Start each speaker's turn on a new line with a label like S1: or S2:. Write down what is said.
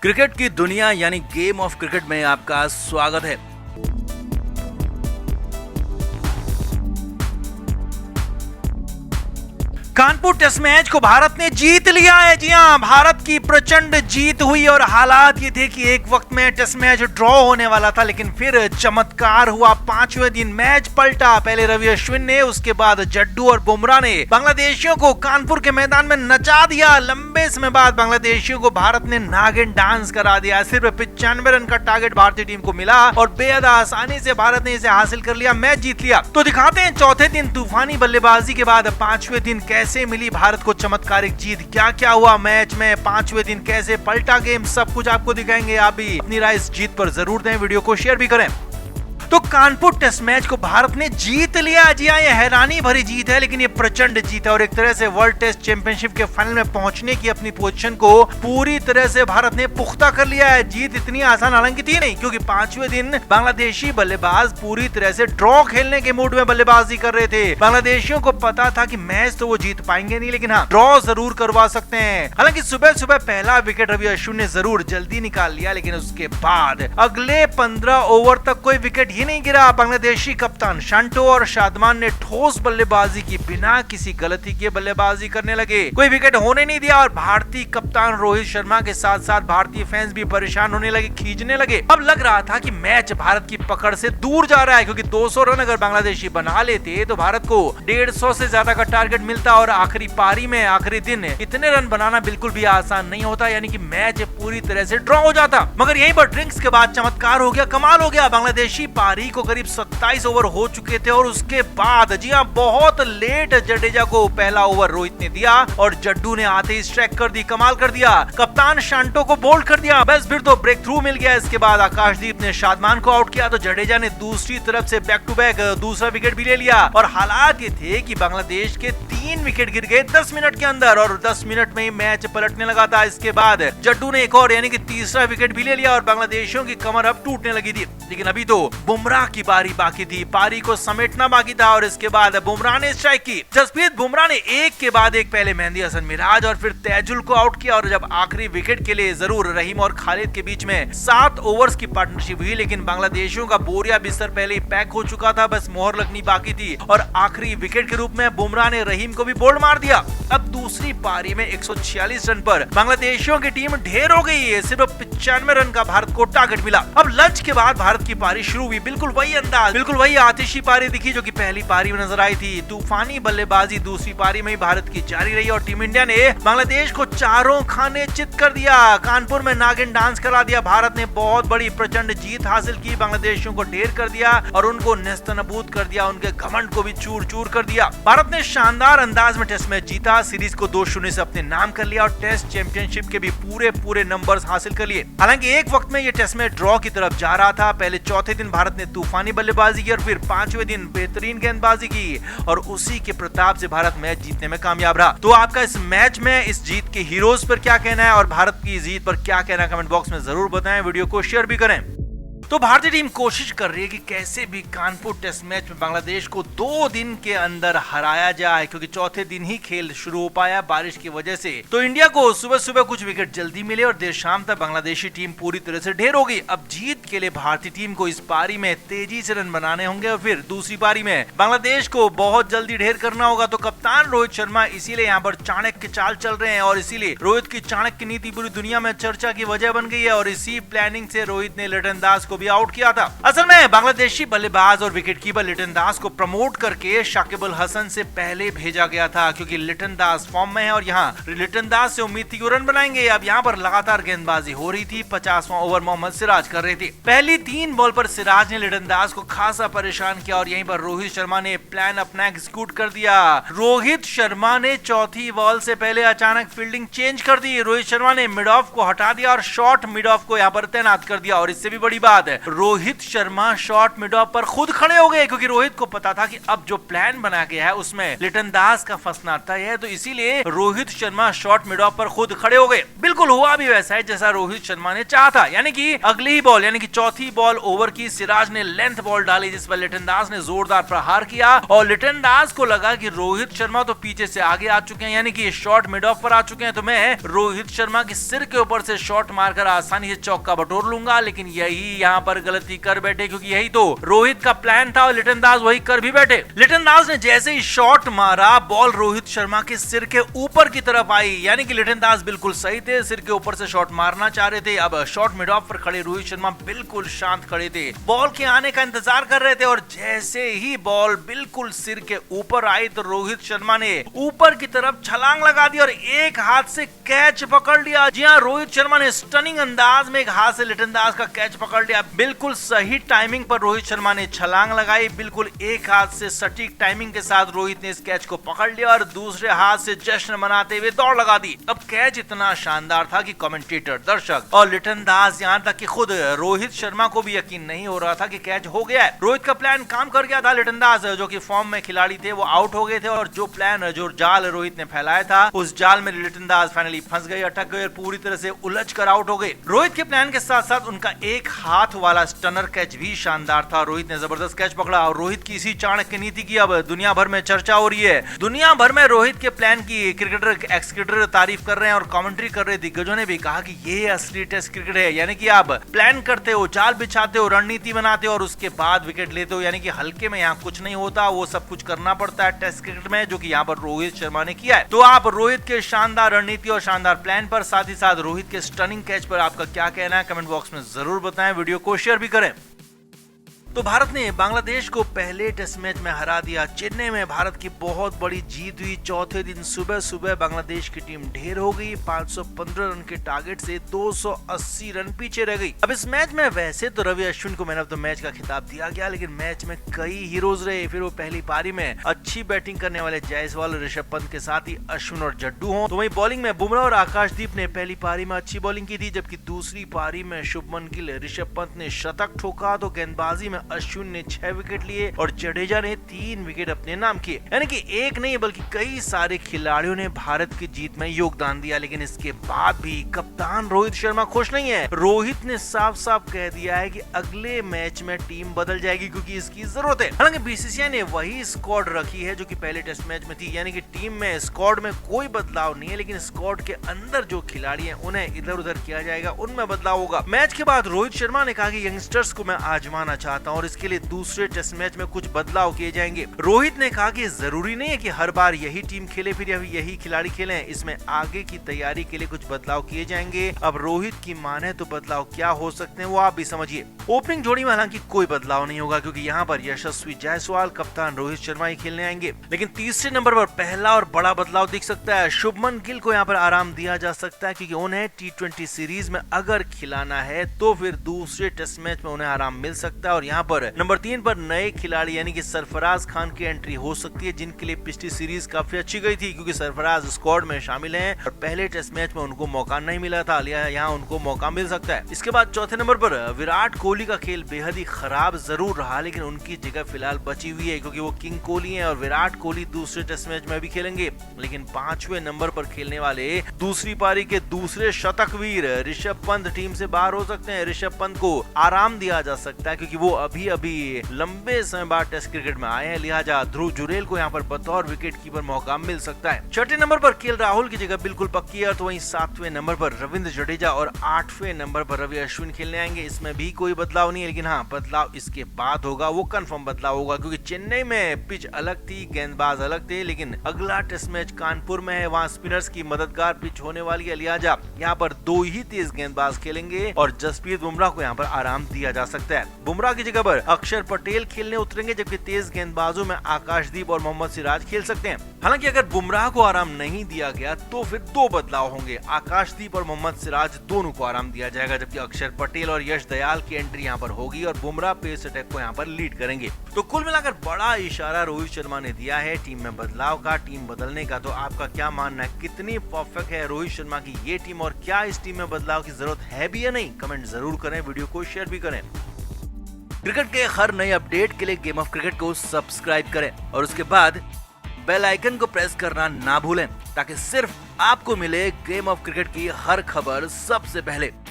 S1: Cricket की दुनिया यानी गेम ऑफ क्रिकेट में आपका स्वागत है। कानपुर टेस्ट मैच को भारत ने जीत लिया है। जी हां, भारत की प्रचंड जीत हुई और हालात ये थे कि एक वक्त में टेस्ट मैच ड्रॉ होने वाला था, लेकिन फिर चमत्कार हुआ। पांचवें दिन मैच पलटा। पहले रवि अश्विन ने, उसके बाद जड्डू और बुमराह ने बांग्लादेशियों को कानपुर के मैदान में नचा दिया। लंबे समय बाद बांग्लादेशियों को भारत ने नागिन डांस करा दिया। सिर्फ 95 रन का टारगेट भारतीय टीम को मिला और बेहद आसानी से भारत ने इसे हासिल कर लिया, मैच जीत लिया। तो दिखाते हैं चौथे दिन तूफानी बल्लेबाजी के बाद पांचवें दिन कैसे मिली भारत को चमत्कारिक जीत। क्या क्या हुआ मैच में, पांचवें दिन कैसे पलटा गेम, सब कुछ आपको दिखाएंगे। आप भी अपनी राय इस जीत पर जरूर दें, वीडियो को शेयर भी करें। तो कानपुर टेस्ट मैच को भारत ने जीत लिया। जी हां, ये हैरानी भरी जीत है, लेकिन ये प्रचंड जीत है और एक तरह से वर्ल्ड टेस्ट चैंपियनशिप के फाइनल में पहुंचने की अपनी पोजीशन को पूरी तरह से भारत ने पुख्ता कर लिया है। जीत इतनी आसान हालांकि थी नहीं, क्योंकि पांचवें दिन बांग्लादेशी बल्लेबाज पूरी तरह से ड्रॉ खेलने के मूड में बल्लेबाजी कर रहे थे। बांग्लादेशियों को पता था कि मैच तो वो जीत पाएंगे नहीं, लेकिन हाँ, ड्रॉ जरूर करवा सकते हैं। हालांकि सुबह सुबह पहला विकेट रवि अश्विन ने जरूर जल्दी निकाल लिया, लेकिन उसके बाद अगले 15 ओवर तक कोई विकेट ही नहीं गिरा। बांग्लादेशी कप्तान शांटो और शादमान ने ठोस बल्लेबाजी की, बिना किसी गलती के बल्लेबाजी करने लगे, कोई विकेट होने नहीं दिया। और भारतीय कप्तान रोहित शर्मा के साथ साथ भारतीय फैंस भी परेशान होने लगे, खींचने लगे। अब लग रहा था कि मैच भारत की पकड़ से दूर जा रहा है, क्योंकि 200 रन अगर बांग्लादेशी बना लेते तो भारत को 150 से ज्यादा का टारगेट मिलता और आखिरी पारी में आखिरी दिन इतने रन बनाना बिल्कुल भी आसान नहीं होता, यानी कि मैच पूरी तरह से ड्रॉ हो जाता। मगर यहीं पर ड्रिंक्स के बाद चमत्कार हो गया, कमाल हो गया। बांग्लादेशी पारी को करीब 27 ओवर हो चुके थे और उसके बाद, जी हां, बहुत लेट जडेजा को पहला ओवर रोहित ने दिया और जड्डू ने आते ही स्ट्राइक कर दी, कमाल कर दिया। कप्तान शांटो को बोल्ड कर दिया, बस फिर तो ब्रेक थ्रू मिल गया। इसके बाद आकाशदीप ने शादमान को आउट किया तो जडेजा ने दूसरी तरफ से बैक टू बैक दूसरा विकेट भी ले लिया। और हालात ये थे कि बांग्लादेश के 3 विकेट गिर गए 10 मिनट के अंदर और 10 मिनट में ही मैच पलटने लगा था। इसके बाद जड्डू ने एक और यानी कि तीसरा विकेट भी ले लिया और बांग्लादेशियों की कमर अब टूटने लगी थी। लेकिन अभी तो बुमराह की पारी बाकी थी, पारी को समेटना बाकी था और इसके बाद बुमराह ने स्ट्राइक की। जसप्रीत बुमराह ने एक के बाद एक पहले मेहंदी हसन मिराज और फिर तैजुल को आउट किया और जब आखिरी विकेट के लिए जरूर रहीम और खालिद के बीच में 7 ओवर्स की पार्टनरशिप हुई, लेकिन बांग्लादेशियों का बोरिया बिस्तर पहले ही पैक हो चुका था, बस मोहर लगनी बाकी थी और आखिरी विकेट के रूप में बुमराह ने रहीम को भी बोल्ड मार दिया। अब दूसरी पारी में 146 रन पर बांग्लादेशियों की टीम ढेर हो गई है, सिर्फ 95 रन का भारत को टारगेट मिला। अब लंच के बाद भारत की पारी शुरू हुई, बिल्कुल वही अंदाज, बिल्कुल वही आतिशी पारी दिखी जो कि पहली पारी में नजर आई थी। तूफानी बल्लेबाजी दूसरी पारी में भारत की जारी रही और टीम इंडिया ने बांग्लादेश को चारों खाने चित कर दिया। कानपुर में नागिन डांस करा दिया। भारत ने बहुत बड़ी प्रचंड जीत हासिल की, बांग्लादेशियों को ढेर कर दिया और उनको नेस्तनाबूद कर दिया, उनके घमंड को भी चूर चूर कर दिया। भारत ने शानदार अंदाज में टेस्ट मैच जीता, सीरीज को 2-0 से अपने नाम कर लिया और टेस्ट चैंपियनशिप के भी पूरे नंबर्स हासिल कर लिए। हालांकि एक वक्त में ये टेस्ट मैच ड्रॉ की तरफ जा रहा था। पहले चौथे दिन भारत ने तूफानी बल्लेबाजी की और फिर पांचवें दिन बेहतरीन गेंदबाजी की और उसी के प्रताप से भारत मैच जीतने में कामयाब रहा। तो आपका इस मैच में इस जीत के हीरोज पर क्या कहना है और भारत की जीत पर क्या कहना है, कमेंट बॉक्स में जरूर बताएं, वीडियो को शेयर भी करें। तो भारतीय टीम कोशिश कर रही है कि कैसे भी कानपुर टेस्ट मैच में बांग्लादेश को 2 दिन के अंदर हराया जाए, क्योंकि चौथे दिन ही खेल शुरू हो पाया बारिश की वजह से। तो इंडिया को सुबह सुबह कुछ विकेट जल्दी मिले और देर शाम तक बांग्लादेशी टीम पूरी तरह से ढेर हो गई। अब जीत के लिए भारतीय टीम को इस पारी में तेजी से रन बनाने होंगे और फिर दूसरी पारी में बांग्लादेश को बहुत जल्दी ढेर करना होगा। तो कप्तान रोहित शर्मा इसीलिए यहाँ पर चाणक्य चाल चल रहे हैं और इसीलिए रोहित की चाणक्य नीति पूरी दुनिया में चर्चा की वजह बन गई है और इसी प्लानिंग से रोहित ने लिटन दास को भी आउट किया था। असल में बांग्लादेशी बल्लेबाज और विकेटकीपर लिटन दास को प्रमोट करके शाकिब अल हसन से पहले भेजा गया था, क्योंकि लिटन दास फॉर्म में है और यहाँ लिटन दास से उम्मीद थी कि रन बनाएंगे। अब यहाँ पर लगातार गेंदबाजी हो रही थी। 50वां ओवर मोहम्मद सिराज कर रहे थे। पहली 3 बॉल पर सिराज ने लिटन दास को खासा परेशान किया और यहीं पर रोहित शर्मा ने प्लान अपना एग्जीक्यूट कर दिया। रोहित शर्मा ने चौथी बॉल से पहले अचानक फील्डिंग चेंज कर दी। रोहित शर्मा ने मिड ऑफ को हटा दिया और शॉर्ट मिड ऑफ को यहाँ पर तैनात कर दिया और इससे भी बड़ी बात है, Rohit Sharma short mid of पर खुद खड़े हो गए, क्योंकि रोहित को पता था कि अब जो प्लान बना गया है उसमें लिटन दास का फंसना तय है। तो इसीलिए Rohit Sharma short mid of पर खुद खड़े हो गए। बिल्कुल हुआ भी वैसा है जैसा रोहित शर्मा ने चाहा था, यानी कि अगली ही बॉल यानी कि चौथी बॉल ओवर की, सिराज ने लेंथ बॉल डाली जिस पर लिटन दास ने जोरदार प्रहार किया और लिटन दास को लगा कि रोहित शर्मा तो पीछे से आगे आ चुके हैं, यानी कि शॉट मिड ऑफ पर आ चुके हैं, तो मैं रोहित शर्मा के सिर के ऊपर से शॉट मारकर आसानी से चौका बटोर लूंगा। लेकिन यही यहाँ पर गलती कर बैठे, क्योंकि यही तो रोहित का प्लान था और लिटन दास वही कर भी बैठे। लिटन दास ने जैसे ही शॉट मारा, बॉल रोहित शर्मा के सिर के ऊपर की तरफ आई, यानी कि लिटन दास बिल्कुल सही थे, सिर के ऊपर से शॉट मारना चाह रहे थे। अब शॉट मिड ऑफ पर खड़े रोहित शर्मा बिल्कुल शांत खड़े थे, बॉल के आने का इंतजार कर रहे थे और जैसे ही बॉल बिल्कुल सिर के ऊपर आई तो रोहित शर्मा ने ऊपर की तरफ छलांग लगा दी और एक हाथ से कैच पकड़ लिया। जी हाँ, रोहित शर्मा ने स्टनिंग अंदाज में एक हाथ से लिटन दास का कैच पकड़ लिया। बिल्कुल सही टाइमिंग पर रोहित शर्मा ने छलांग लगाई, बिल्कुल एक हाथ से सटीक टाइमिंग के साथ रोहित ने इस कैच को पकड़ लिया और दूसरे हाथ से जश्न मनाते हुए दौड़ लगा दी। अब कैच इतना शानदार था कि कमेंटेटर, दर्शक और लिटन दास, यहाँ तक कि खुद रोहित शर्मा को भी यकीन नहीं हो रहा था कि कैच हो गया है। रोहित का प्लान काम कर गया था। लिटन दास जो कि फॉर्म में खिलाड़ी थे वो आउट हो गए थे और जो प्लान, जो जाल रोहित ने फैलाया था, उस जाल में लिटन दास फाइनली फंस गए, अटक गए और पूरी तरह से उलझ कर आउट हो गए। रोहित के प्लान के साथ साथ उनका एक हाथ वाला स्टनर कैच भी शानदार था। रोहित ने जबरदस्त कैच पकड़ा और रोहित की इसी चाणक्य नीति की अब दुनिया भर में चर्चा हो रही है। दुनिया भर में रोहित के प्लान की क्रिकेटर, एक्स क्रिकेटर तारीफ कर रहे हैं और कमेंट्री कर रहे। दिग्गजों ने भी कहा कि ये असली टेस्ट क्रिकेट है, यानी कि आप प्लान करते हो, जाल बिछाते हो, रणनीति बनाते हो और उसके बाद विकेट लेते हो, यानी कि हल्के में यहाँ कुछ नहीं होता, वो सब कुछ करना पड़ता है टेस्ट क्रिकेट में, जो कि यहाँ पर रोहित शर्मा ने किया है। तो आप रोहित के शानदार रणनीति और शानदार प्लान पर, साथ ही साथ रोहित के स्टनिंग कैच पर आपका क्या कहना है, कमेंट बॉक्स में जरूर बताएं। वीडियो को शेयर भी करें। तो भारत ने बांग्लादेश को पहले टेस्ट मैच में हरा दिया। चेन्नई में भारत की बहुत बड़ी जीत हुई। चौथे दिन सुबह सुबह बांग्लादेश की टीम ढेर हो गई। 515 रन के टारगेट से 280 रन पीछे रह गई। अब इस मैच में वैसे तो रवि अश्विन को मैन ऑफ द मैच का खिताब दिया गया, लेकिन मैच में कई हीरोज रहे। फिर वो पहली पारी में अच्छी बैटिंग करने वाले जायसवाल, ऋषभ पंत के साथ ही अश्विन और जड्डू हो, तो वहीं बॉलिंग में बुमराह और आकाशदीप ने पहली पारी में अच्छी बॉलिंग की थी, जबकि दूसरी पारी में शुभमन गिल, ऋषभ पंत ने शतक ठोका तो गेंदबाजी में अश्विन ने 6 विकेट लिए और जडेजा ने 3 विकेट अपने नाम किए। यानी कि एक नहीं बल्कि कई सारे खिलाड़ियों ने भारत की जीत में योगदान दिया। लेकिन इसके बाद भी कप्तान रोहित शर्मा खुश नहीं है। रोहित ने साफ साफ कह दिया है कि अगले मैच में टीम बदल जाएगी क्योंकि इसकी जरूरत है। हालांकि बीसीसीआई ने वही स्क्वाड रखी है जो कि पहले टेस्ट मैच में थी, यानी कि टीम में, स्क्वाड में कोई बदलाव नहीं है, लेकिन स्क्वाड के अंदर जो खिलाड़ी हैं उन्हें इधर उधर किया जाएगा, उनमें बदलाव होगा। मैच के बाद रोहित शर्मा ने कहा कि यंगस्टर्स को मैं आजमाना चाहता हूं और इसके लिए दूसरे टेस्ट मैच में कुछ बदलाव किए जाएंगे। रोहित ने कहा कि जरूरी नहीं है कि हर बार यही टीम खेले, फिर यही खिलाड़ी खेले, इसमें आगे की तैयारी के लिए कुछ बदलाव किए जाएंगे। अब रोहित की माने तो बदलाव क्या हो सकते हैं वो आप भी समझिए। ओपनिंग जोड़ी में हालांकि कोई बदलाव नहीं होगा क्योंकि यहाँ पर यशस्वी जायसवाल, कप्तान रोहित शर्मा ही खेलने आएंगे। लेकिन तीसरे नंबर पर पहला और बड़ा बदलाव दिख सकता है। शुभमन गिल को यहाँ पर आराम दिया जा सकता है क्योंकि उन्हें T20 सीरीज में अगर खिलाना है तो फिर दूसरे टेस्ट मैच में उन्हें आराम मिल सकता है। और यहाँ पर नंबर 3 पर नए खिलाड़ी यानी कि सरफराज खान की एंट्री हो सकती है, जिनके लिए पिछली सीरीज काफी अच्छी गई थी क्योंकि सरफराज स्क्वाड में शामिल हैं और पहले टेस्ट मैच में उनको मौका नहीं मिला था, यहाँ उनको मौका मिल सकता है। इसके बाद चौथे नंबर पर विराट कोहली का खेल बेहद ही खराब जरूर रहा, लेकिन उनकी जगह फिलहाल बची हुई है क्योंकि वो किंग कोहली हैं और विराट कोहली दूसरे टेस्ट मैच में भी खेलेंगे। लेकिन 5वें नंबर पर खेलने वाले दूसरी पारी के दूसरे शतकवीर ऋषभ पंत टीम से बाहर हो सकते हैं। ऋषभ पंत को आराम दिया जा सकता है क्योंकि वो अभी लंबे समय बाद टेस्ट क्रिकेट में आए हैं, लिहाजा ध्रुव जुरेल को यहाँ पर बतौर विकेट कीपर मौका मिल सकता है। छठे नंबर पर केएल राहुल की जगह बिल्कुल पक्की है, तो वहीं 7वें नंबर पर रविंद्र जडेजा और 8वें नंबर पर रवि अश्विन खेलने आएंगे। इसमें भी कोई बदलाव नहीं है, लेकिन हाँ बदलाव इसके बाद होगा, वो कंफर्म बदलाव होगा क्योंकि चेन्नई में पिच अलग थी, गेंदबाज अलग थे, लेकिन अगला टेस्ट मैच कानपुर में है, वहाँ स्पिनर्स की मददगार पिच होने वाली है, लिहाजा यहाँ पर 2 ही तेज गेंदबाज खेलेंगे और जसप्रीत बुमराह को यहाँ पर आराम दिया जा सकता है। बुमराह की जगह पर अक्षर पटेल खेलने उतरेंगे, जबकि तेज गेंदबाजों में आकाशदीप और मोहम्मद सिराज खेल सकते हैं। हालांकि अगर बुमराह को आराम नहीं दिया गया तो फिर 2 बदलाव होंगे, आकाशदीप और मोहम्मद सिराज दोनों को आराम दिया जाएगा, जबकि अक्षर पटेल और यश दयाल की एंट्री यहाँ पर होगी और बुमराह पेस अटैक को यहाँ पर लीड करेंगे। तो कुल मिलाकर बड़ा इशारा रोहित शर्मा ने दिया है टीम में बदलाव का, टीम बदलने का। तो आपका क्या मानना है, कितनी परफेक्ट है रोहित शर्मा की ये टीम और क्या इस टीम में बदलाव की जरूरत है भी या नहीं? कमेंट जरूर करें, वीडियो को शेयर भी करें। क्रिकेट के हर नए अपडेट के लिए गेम ऑफ क्रिकेट को सब्सक्राइब करें और उसके बाद बेल आइकन को प्रेस करना ना भूलें ताकि सिर्फ आपको मिले गेम ऑफ क्रिकेट की हर खबर सबसे पहले।